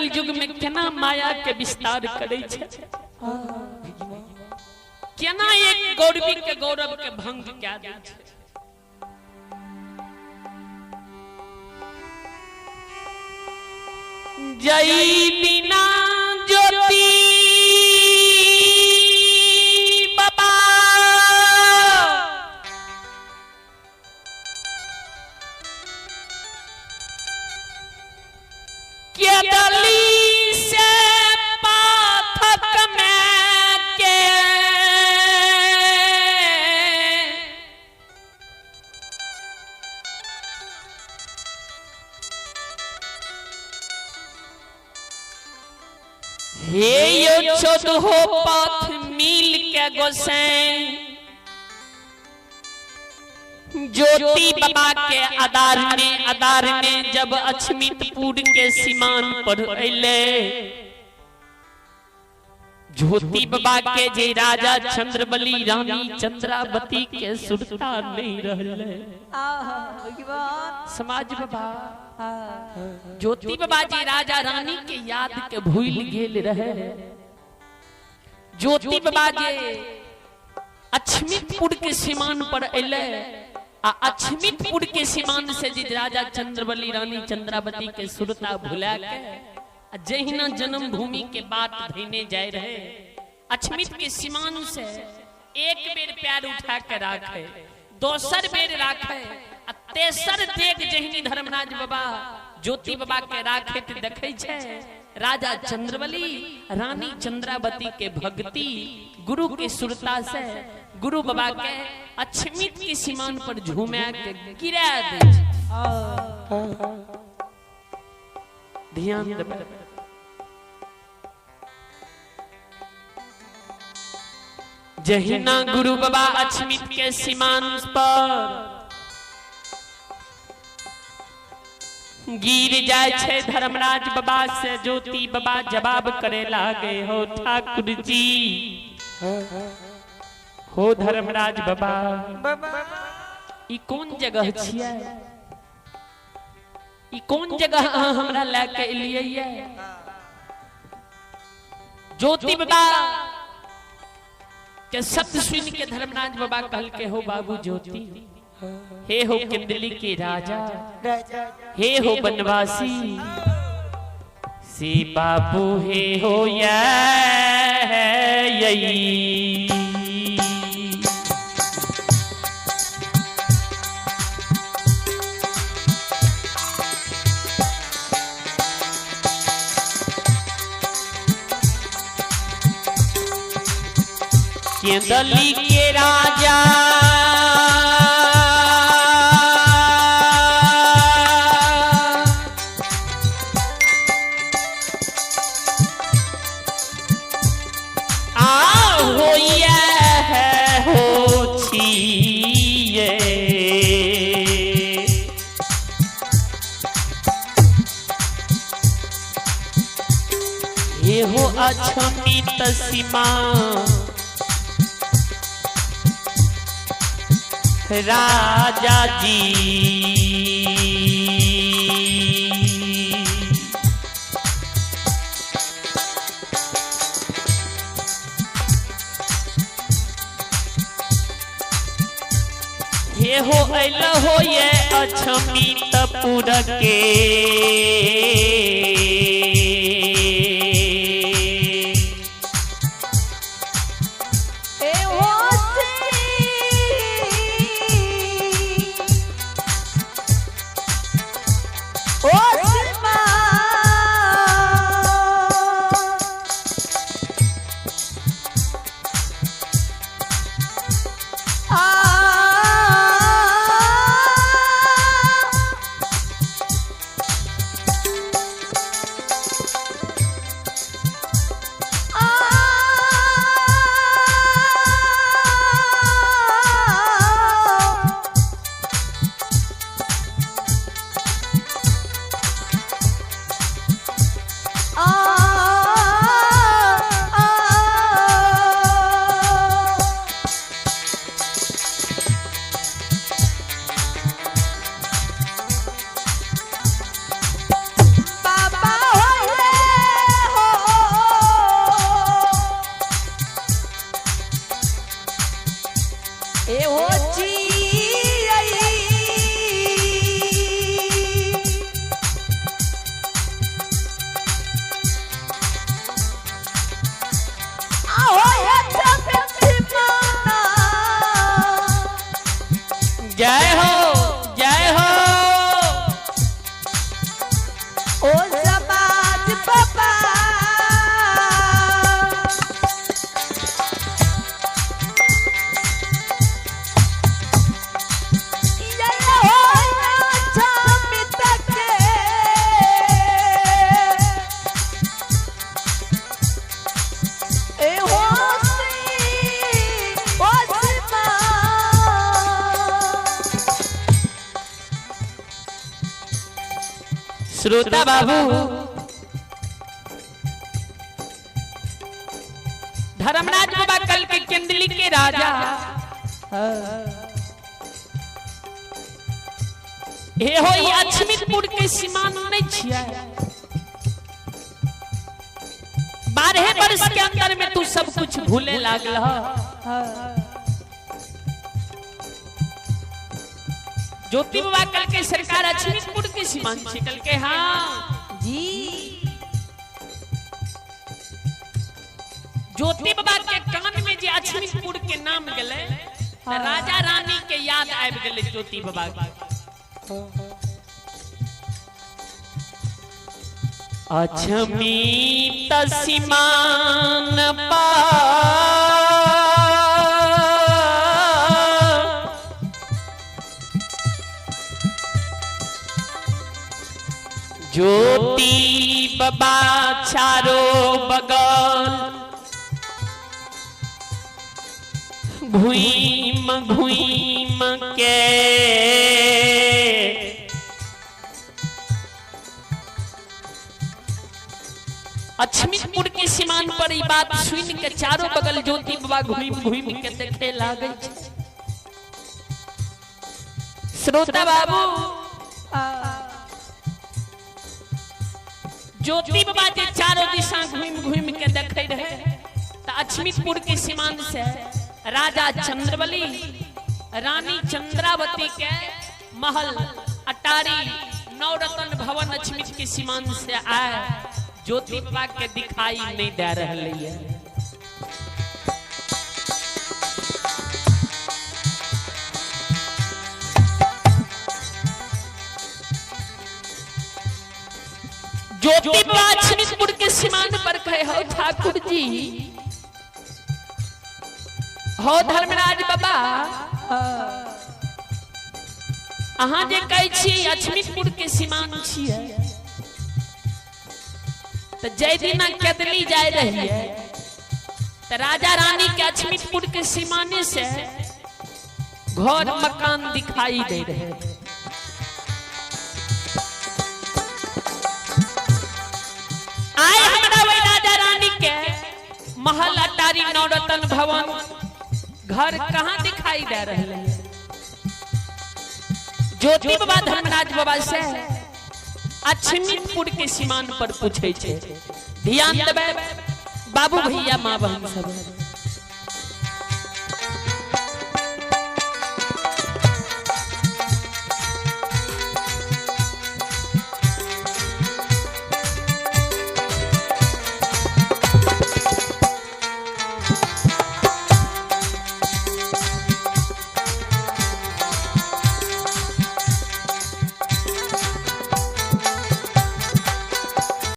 कलयुग में केना माया के विस्तार करे छे, केना एक गौरवी के गौरव के भंग क्या दे छे। जय बिना ज्योति बाबा के दली से पाथक में के हे यो चौदहो पाथ मिल के गोसाई ज्योति बाबा के आधार में जब अछमितपुर के सीमान पर अइले, ज्योति बाबा के जे राजा चंद्रबली रानी चंद्रावती के सुरता नहीं रहले। समाज बाबा ज्योति बाबा जी राजा रानी के याद के भूल गेल रहे। ज्योति बाबा जी अछमितपुर के सीमान पर अइले आ अछमितपुर के सीमान से जी राजा चंद्रबली रानी चंद्रावती के सुरता भुला के जहिना जन्म भूमि के बात धैने जाए रहे, अछमित के सीमान से एक बेर पैर उठा के राखे, दोसर बेर राखे, तेसर देख जहिनी धर्मराज बाबा ज्योति बाबा के राखे ते देखे छे राजा चंद्रबली रानी चंद्रावती के भक्ति गुरु के सुरता से गुरु बाबा के अछमित की सीमान पर झूमे के गिरा दे। ध्यान दे जहिना गुरु बाबा अछमित के सीमान पर गिर जाए छे, धर्मराज बाबा से ज्योति बाबा जवाब करे लागे, हो ठाकुर जी हो धर्मराज बाबा ई कौन जगह छियै, ई कौन जगह हमरा लेके एलियै ये। ज्योति बाबा के शब्द सुन के धर्मराज बाबा कहल के, हो बाबू ज्योति, हे हो किंदली के राजा, हे हो बनवासी, से बाबू हे हो यही किंदली के राजा ये हो अछमित सीमा राजा जी, हे हो अल हो ये अछमितपुर के जय हो जय हो ओ समाज बाबा श्रोता बाबू धर्मराज बाबा कल के केंदली के राजा हे हो अछमितपुर के सीमान नहीं छिया 12 वर्ष के अंदर में तू सब कुछ भूले लागल ज्योति बाबा कल के सरकार अछमितपुर के सीमान छिकल के हाँ जी ज्योति बाबा के कान में जे अछमितपुर के नाम गेले राजा रानी के याद आबि गेले ज्योति बाबा अछमित सीमान ज्योति बाबा चारों बगल घुईम घुईम के अछमितपुर के सीमान पर ई बात सुन के चारों बगल ज्योति बाबा घुईम घुईम के देखे लागे श्रोता बाबू ज्योति बाबा जे चारों दिशा घूम घूम के देखे रहे तो अछमितपुर के सीमान से राजा चंद्रबली रानी चंद्रावती के महल अटारी नवरत्न भवन अछमित के सीमान से आए ज्योति बाबा के दिखाई नहीं दे रहे है ज्योति बाबा अछमितपुर के सीमान पर कहे हो ठाकुर जी हो धर्मराज बाबा अहाँ जे कहै छी अछमितपुर के सीमान छियै तो जय दिना केदली जाय रही है तो राजा रानी के अछमितपुर के सीमाने से घर मकान दिखाई दे रहे आए हमरा वही राजा रानी के महल अटारी नवरत्न भवन घर कहाँ दिखाई दे रहे हैं ज्योति बाबा धर्मराज बाबा से अछमितपुर के सीमान पर पूछे ध्यान देवे बाबू भैया माँ बहन सब